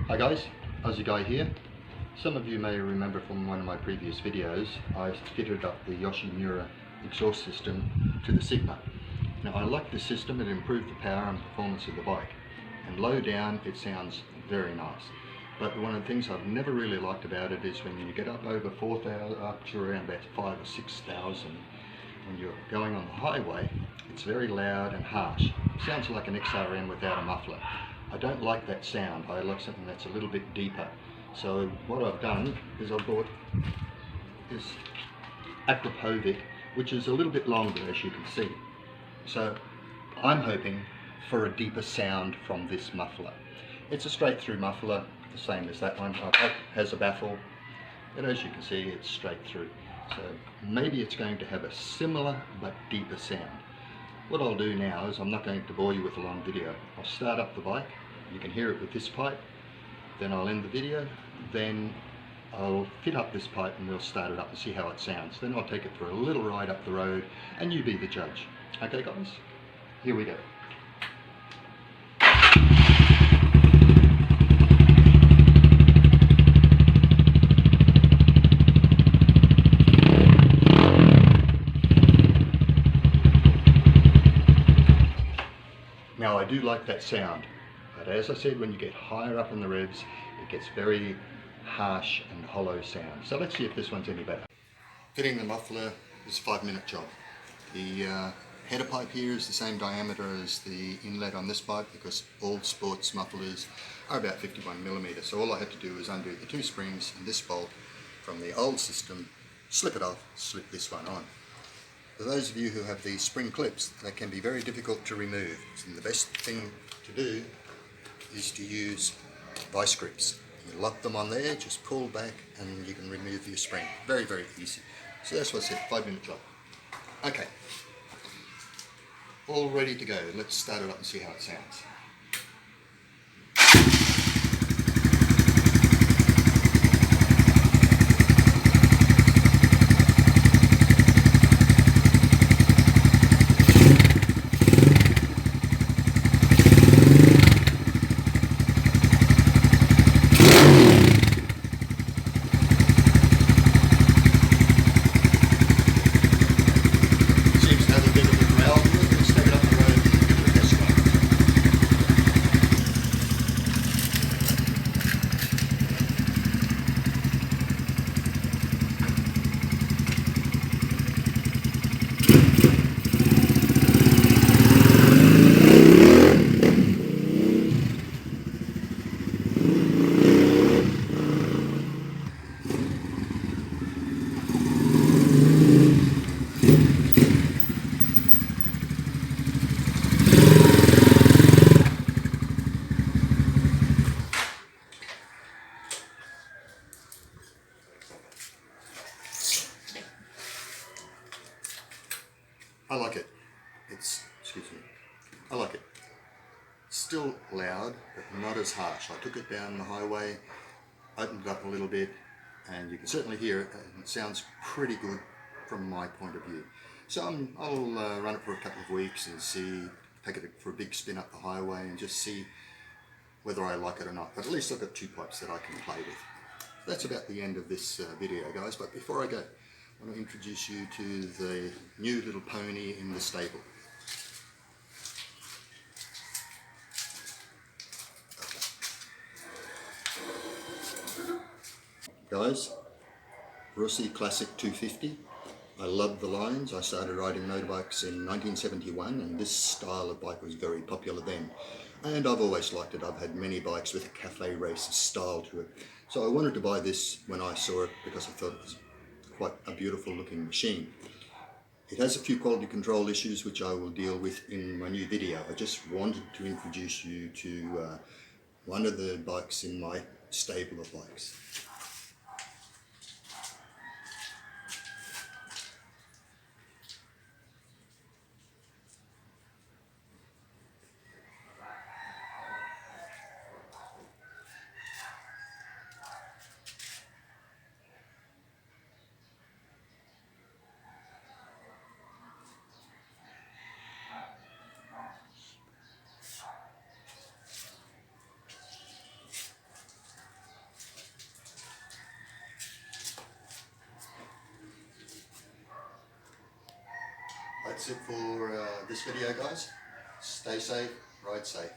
Hi guys, Aussie Guy here. Some of you may remember from one of my previous videos I fitted up the Yoshimura exhaust system to the Sigma. Now I like this system, it improved the power and performance of the bike, and low down it sounds very nice. But one of the things I've never really liked about it is when you get up over 4,000, up to around about 5,000 or 6,000, when you're going on the highway, it's very loud and harsh. It sounds like an XRM without a muffler. I don't like that sound. I like something that's a little bit deeper. So what I've done is I bought this Akrapovic, which is a little bit longer, as you can see. So I'm hoping for a deeper sound from this muffler. It's a straight through muffler, the same as that one. It has a baffle, and as you can see, it's straight through. So maybe it's going to have a similar but deeper sound. What I'll do now is, I'm not going to bore you with a long video. I'll start up the bike, you can hear it with this pipe, then I'll end the video, then I'll fit up this pipe and we'll start it up and see how it sounds. Then I'll take it for a little ride up the road and you be the judge. Okay guys, here we go. Now I do like that sound, but as I said, when you get higher up in the revs, it gets very harsh and hollow sound. So let's see if this one's any better. Fitting the muffler is a 5-minute job. The header pipe here is the same diameter as the inlet on this bike, because all sports mufflers are about 51mm. So all I had to do is undo the 2 springs and this bolt from the old system, slip it off, slip this one on. For those of you who have these spring clips, they can be very difficult to remove. And the best thing to do is to use vice grips. You lock them on there, just pull back and you can remove your spring. Very, very easy. So that's what's it, 5-minute job. Okay, all ready to go. Let's start it up and see how it sounds. I like it. I like it. Still loud, but not as harsh. I took it down the highway, opened it up a little bit, and you can certainly hear it, and it sounds pretty good from my point of view. So I'll run it for a couple of weeks and take it for a big spin up the highway and just see whether I like it or not. But at least I've got 2 pipes that I can play with. That's about the end of this video, guys. But before I go, I want to introduce you to the new little pony in the stable. Guys, Rusi Classic 250. I love the lines. I started riding motorbikes in 1971 and this style of bike was very popular then. And I've always liked it. I've had many bikes with a cafe racer style to it. So I wanted to buy this when I saw it because I thought it was quite a beautiful looking machine. It has a few quality control issues which I will deal with in my new video. I just wanted to introduce you to one of the bikes in my stable of bikes. that's it for this video, guys. Stay safe, ride safe.